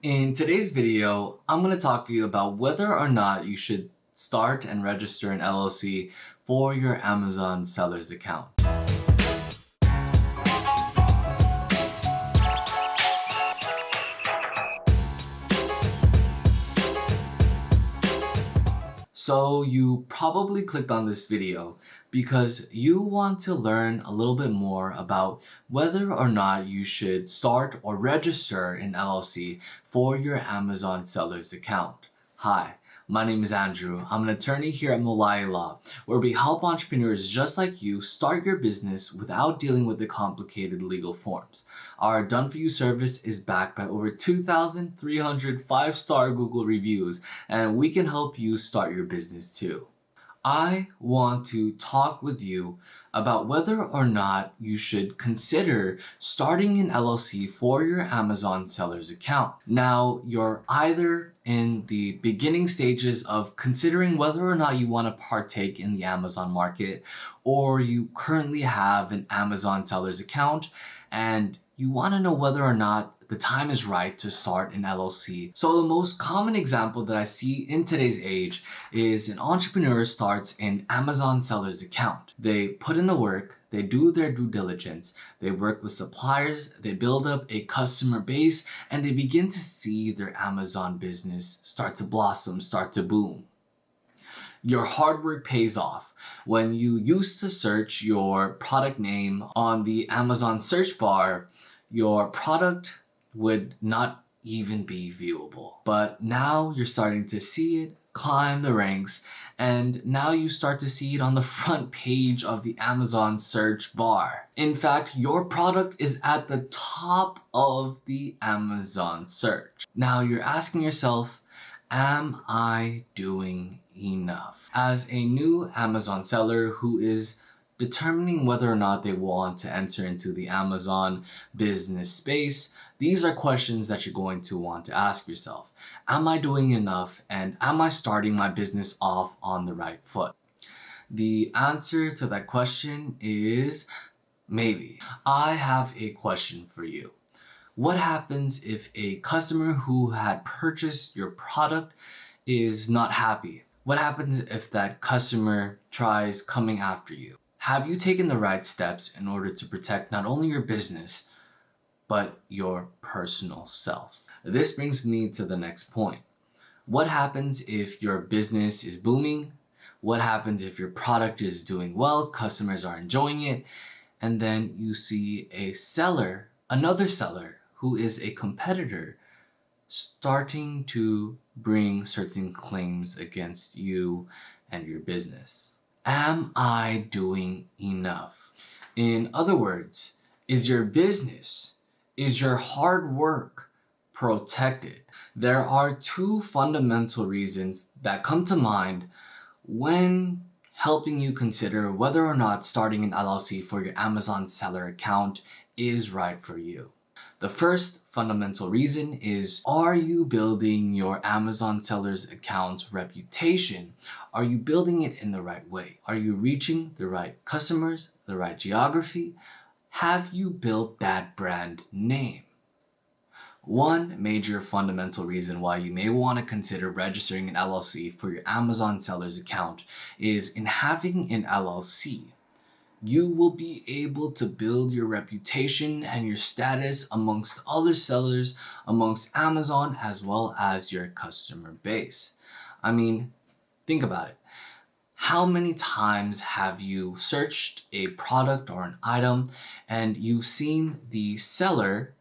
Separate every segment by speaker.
Speaker 1: In today's video, I'm going to talk to you about whether or not you should start and register an LLC for your Amazon seller's account. So you probably clicked on this video because you want to learn a little bit more about whether or not you should start or register an LLC for your Amazon seller's account. Hi, my name is Andrew. I'm an attorney here at Mulai Law, where we help entrepreneurs just like you start your business without dealing with the complicated legal forms. Our done-for-you service is backed by over 2,300 five-star Google reviews, and we can help you start your business too. I want to talk with you about whether or not you should consider starting an LLC for your Amazon seller's account. Now, you're either in the beginning stages of considering whether or not you want to partake in the Amazon market, or you currently have an Amazon seller's account and you want to know whether or not the time is right to start an LLC. So the most common example that I see in today's age is an entrepreneur starts an Amazon seller's account. They put in the work, they do their due diligence, they work with suppliers, they build up a customer base, and they begin to see their Amazon business start to blossom, start to boom. Your hard work pays off. When you used to search your product name on the Amazon search bar, your product would not even be viewable. But now you're starting to see it climb the ranks, and now you start to see it on the front page of the Amazon search bar. In fact, your product is at the top of the Amazon search. Now you're asking yourself, am I doing enough? As a new Amazon seller who is determining whether or not they want to enter into the Amazon business space, these are questions that you're going to want to ask yourself. Am I doing enough, and am I starting my business off on the right foot? The answer to that question is maybe. I have a question for you. What happens if a customer who had purchased your product is not happy? What happens if that customer tries coming after you? Have you taken the right steps in order to protect not only your business, but your personal self? This brings me to the next point. What happens if your business is booming? What happens if your product is doing well, customers are enjoying it, and then you see a seller, another seller who is a competitor, starting to bring certain claims against you and your business? Am I doing enough? In other words, is your business, is your hard work protected? There are two fundamental reasons that come to mind when helping you consider whether or not starting an LLC for your Amazon seller account is right for you. The first fundamental reason is, are you building your Amazon seller's account reputation? Are you building it in the right way? Are you reaching the right customers, the right geography? Have you built that brand name? One major fundamental reason why you may want to consider registering an LLC for your Amazon seller's account is, in having an LLC, you will be able to build your reputation and your status amongst other sellers, amongst Amazon, as well as your customer base. I mean, think about it. How many times have you searched a product or an item and you've seen the seller,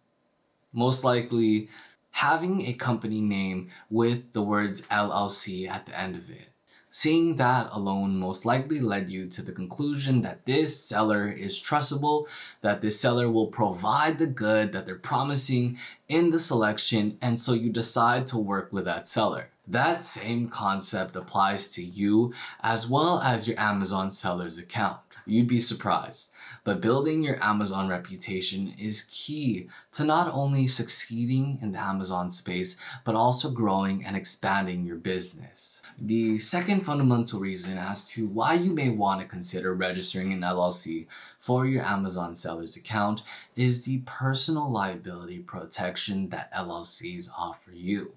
Speaker 1: most likely having a company name with the words LLC at the end of it? Seeing that alone most likely led you to the conclusion that this seller is trustable, that this seller will provide the good that they're promising in the selection, and so you decide to work with that seller. That same concept applies to you as well as your Amazon seller's account. You'd be surprised. But building your Amazon reputation is key to not only succeeding in the Amazon space, but also growing and expanding your business. The second fundamental reason as to why you may want to consider registering an LLC for your Amazon seller's account is the personal liability protection that LLCs offer you.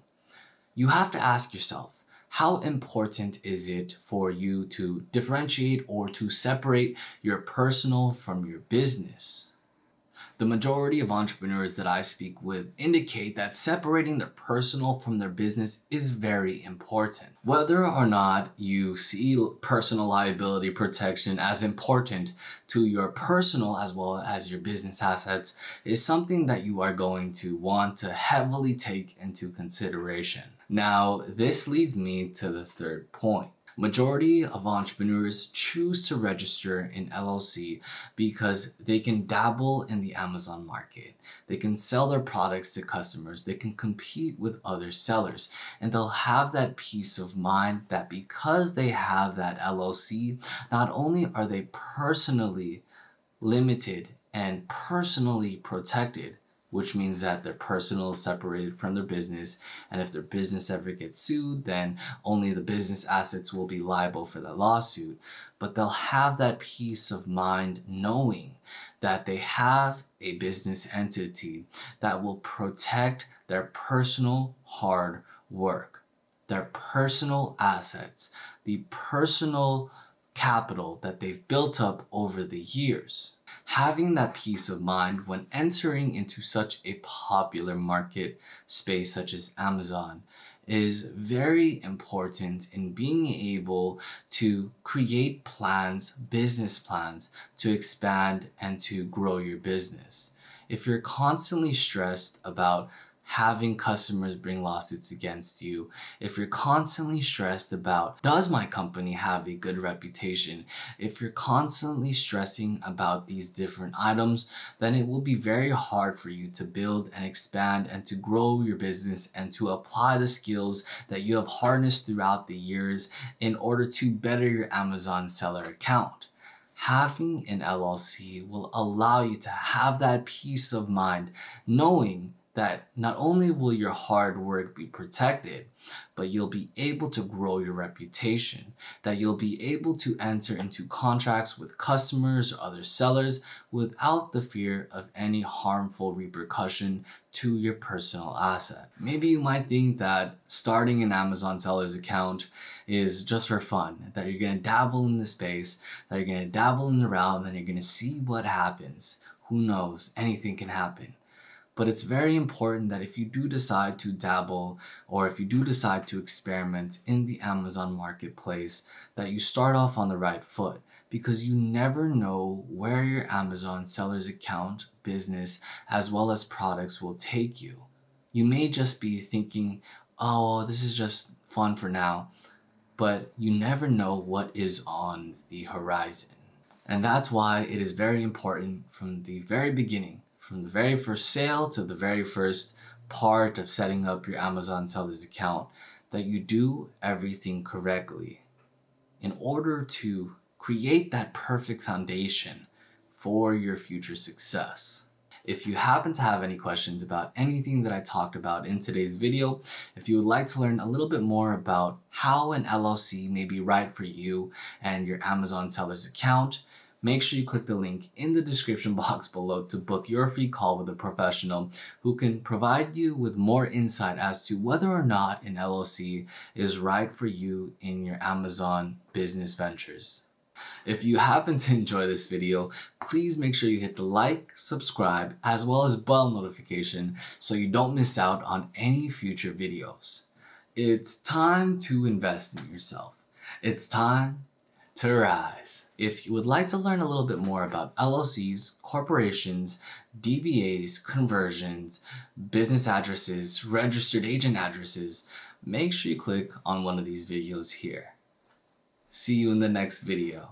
Speaker 1: You have to ask yourself, how important is it for you to differentiate or to separate your personal from your business? The majority of entrepreneurs that I speak with indicate that separating their personal from their business is very important. Whether or not you see personal liability protection as important to your personal as well as your business assets is something that you are going to want to heavily take into consideration. Now, this leads me to the third point. Majority of entrepreneurs choose to register an LLC because they can dabble in the Amazon market. They can sell their products to customers. They can compete with other sellers. And they'll have that peace of mind that because they have that LLC, not only are they personally limited and personally protected, which means that their personal is separated from their business, and if their business ever gets sued, then only the business assets will be liable for that lawsuit. But they'll have that peace of mind knowing that they have a business entity that will protect their personal hard work, their personal assets, the personal capital that they've built up over the years. Having that peace of mind when entering into such a popular market space such as Amazon is very important in being able to create plans, business plans to expand and to grow your business. If you're constantly stressed about having customers bring lawsuits against you, if you're constantly stressed about, does my company have a good reputation? If you're constantly stressing about these different items, then it will be very hard for you to build and expand and to grow your business and to apply the skills that you have harnessed throughout the years in order to better your Amazon seller account. Having an LLC will allow you to have that peace of mind knowing that not only will your hard work be protected, but you'll be able to grow your reputation, that you'll be able to enter into contracts with customers or other sellers without the fear of any harmful repercussion to your personal asset. Maybe you might think that starting an Amazon seller's account is just for fun, that you're going to dabble in the space, that you're going to dabble in the realm, and you're going to see what happens. Who knows? Anything can happen. But it's very important that if you do decide to dabble or if you do decide to experiment in the Amazon marketplace, that you start off on the right foot, because you never know where your Amazon seller's account, business, as well as products will take you. You may just be thinking, oh, this is just fun for now, but you never know what is on the horizon. And that's why it is very important from the very beginning, from the very first sale to the very first part of setting up your Amazon seller's account, that you do everything correctly in order to create that perfect foundation for your future success. If you happen to have any questions about anything that I talked about in today's video, if you would like to learn a little bit more about how an LLC may be right for you and your Amazon seller's account, make sure you click the link in the description box below to book your free call with a professional who can provide you with more insight as to whether or not an LLC is right for you in your Amazon business ventures. If you happen to enjoy this video, please make sure you hit the like, subscribe, as well as bell notification so you don't miss out on any future videos. It's time to invest in yourself. It's time to rise. If you would like to learn a little bit more about LLCs, corporations, DBAs, conversions, business addresses, registered agent addresses, make sure you click on one of these videos here. See you in the next video.